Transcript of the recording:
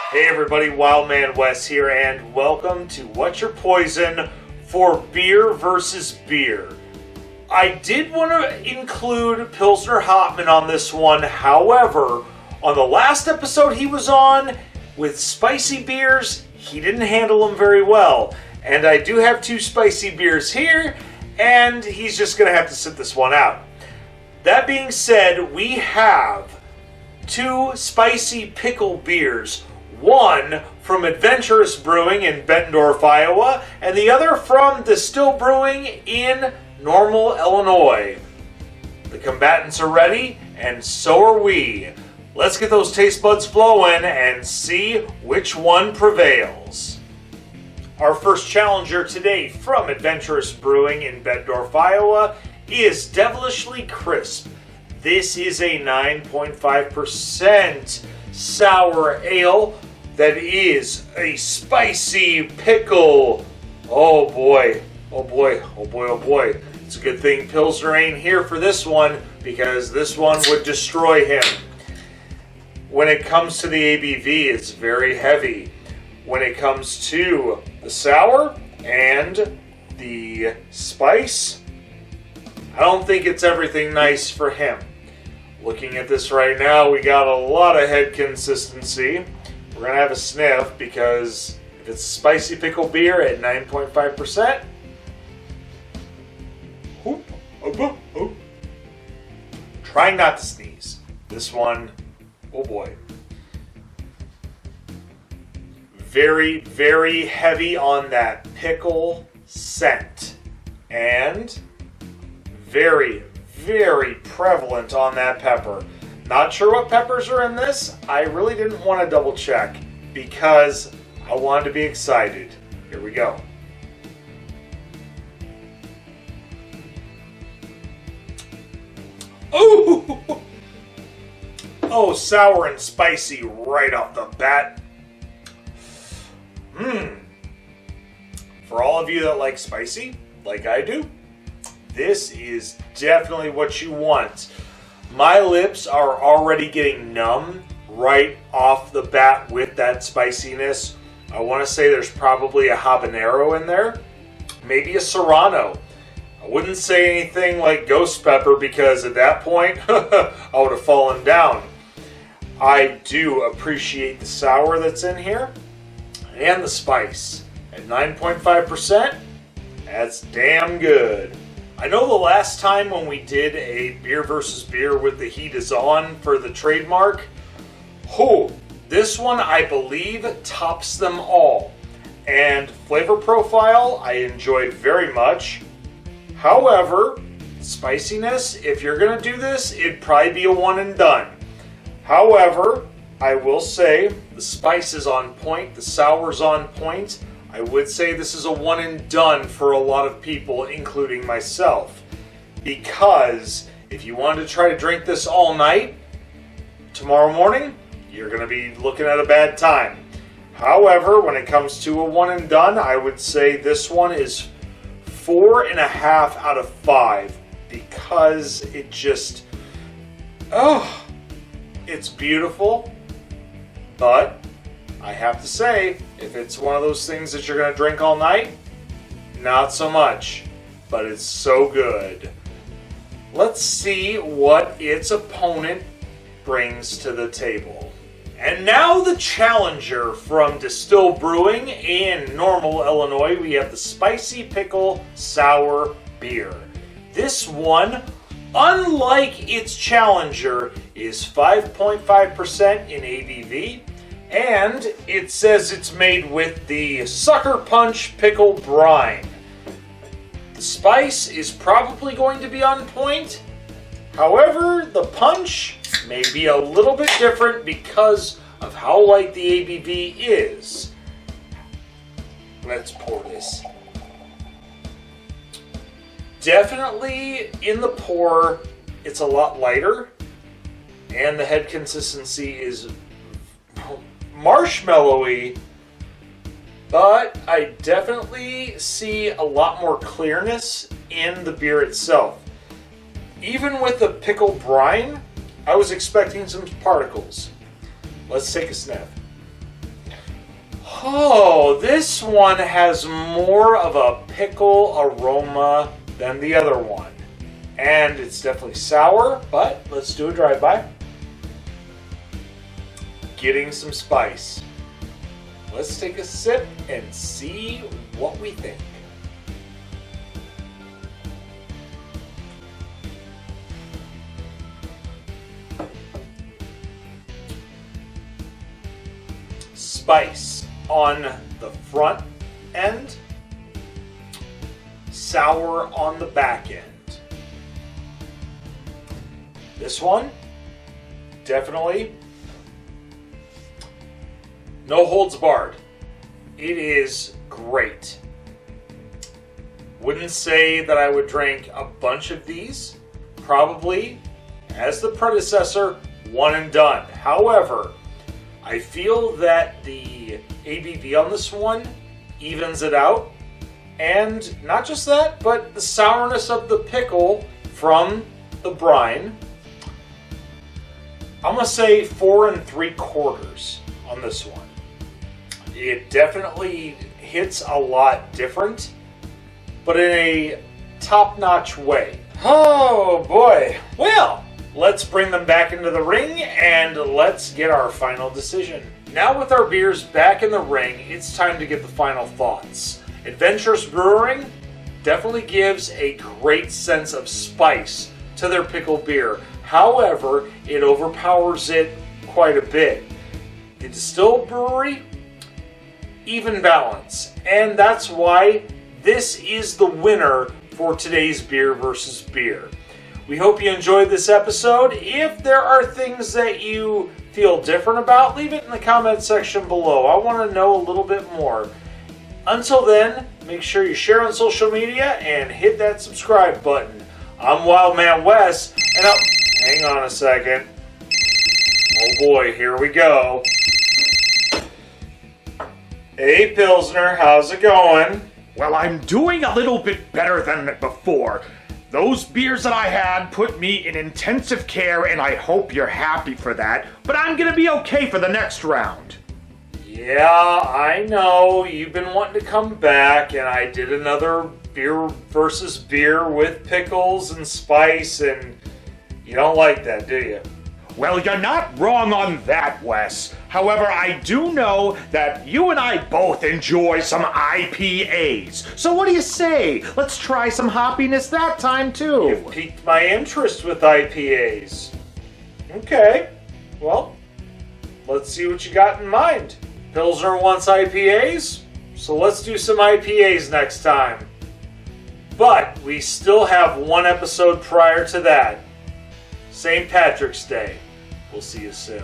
Hey everybody, Wildman Wes here, and welcome to What's Your Poison for Beer versus Beer. I did want to include Pilsner Hopman on this one, however, on the last episode he was on with spicy beers, he didn't handle them very well. And I do have two spicy beers here, and he's just going to have to sit this one out. That being said, we have two spicy pickle beers. One from Adventurous Brewing in Bettendorf, Iowa, and the other from Destihl Brewing in Normal, Illinois. The combatants are ready, and so are we. Let's get those taste buds flowing and see which one prevails. Our first challenger today from Adventurous Brewing in Bettendorf, Iowa is Devilishly Crisp. This is a 9.5% sour ale that is a spicy pickle. Oh boy, oh boy, oh boy, oh boy. It's a good thing Pilsner ain't here for this one, because this one would destroy him. When it comes to the ABV, it's very heavy. When it comes to the sour and the spice, I don't think it's everything nice for him. Looking at this right now, we got a lot of head consistency. We're going to have a sniff because if it's spicy pickle beer at 9.5%, trying not to sneeze. This one, oh boy. Very, very heavy on that pickle scent. And very, very prevalent on that pepper. Not sure what peppers are in this. I really didn't want to double check because I wanted to be excited. Here we go. Ooh! Oh, sour and spicy right off the bat. For all of you that like spicy, like I do, this is definitely what you want. My lips are already getting numb right off the bat with that spiciness. I want to say there's probably a habanero in there, maybe a serrano. I wouldn't say anything like ghost pepper because at that point I would have fallen down. I do appreciate the sour that's in here and the spice. At 9.5%, that's damn good. I know the last time when we did a beer versus beer with the heat is on for the trademark, this one I believe tops them all. And flavor profile I enjoyed very much. However, spiciness, if you're going to do this, it'd probably be a one and done. However, I will say the spice is on point, the sour's on point. I would say this is a one and done for a lot of people, including myself. Because if you wanted to try to drink this all night, tomorrow morning, you're going to be looking at a bad time. However, when it comes to a one and done, I would say this one is 4.5 out of 5. Because it just, it's beautiful. But I have to say, if it's one of those things that you're going to drink all night, not so much, but it's so good. Let's see what its opponent brings to the table. And now the challenger from Destihl Brewing in Normal, Illinois, we have the Spicy Pickle Sour Beer. This one, unlike its challenger, is 5.5% in ABV. And it says it's made with the Sucker Punch Pickle Brine. The spice is probably going to be on point. However, the punch may be a little bit different because of how light the ABV is. Let's pour this. Definitely in the pour, it's a lot lighter. And the head consistency is marshmallowy, but I definitely see a lot more clearness in the beer itself. Even with the pickle brine, I was expecting some particles. Let's take a sniff. Oh, this one has more of a pickle aroma than the other one. And it's definitely sour, but let's do a drive-by. Getting some spice. Let's take a sip and see what we think. Spice on the front end, sour on the back end. This one, definitely no holds barred. It is great. Wouldn't say that I would drink a bunch of these. Probably, as the predecessor, one and done. However, I feel that the ABV on this one evens it out. And not just that, but the sourness of the pickle from the brine. I'm going to say 4 3/4 on this one. It definitely hits a lot different, but in a top-notch way. Oh boy. Well, let's bring them back into the ring and let's get our final decision. Now with our beers back in the ring, it's time to get the final thoughts. Adventurous Brewing definitely gives a great sense of spice to their pickle beer. However, it overpowers it quite a bit. The Destihl Brewery, even balance. And that's why this is the winner for today's Beer versus Beer. We hope you enjoyed this episode. If there are things that you feel different about, leave it in the comment section below. I want to know a little bit more. Until then, make sure you share on social media and hit that subscribe button. I'm Wildman Wes, and hang on a second. Oh boy, here we go. Hey Pilsner, how's it going? Well, I'm doing a little bit better than before. Those beers that I had put me in intensive care, and I hope you're happy for that. But I'm gonna be okay for the next round. Yeah, I know. You've been wanting to come back, and I did another Beer versus Beer with pickles and spice, and you don't like that, do you? Well, you're not wrong on that, Wes. However, I do know that you and I both enjoy some IPAs. So what do you say? Let's try some hoppiness that time, too. You've piqued my interest with IPAs. Okay, well, let's see what you got in mind. Pilsner wants IPAs, so let's do some IPAs next time. But we still have one episode prior to that. St. Patrick's Day. We'll see you soon.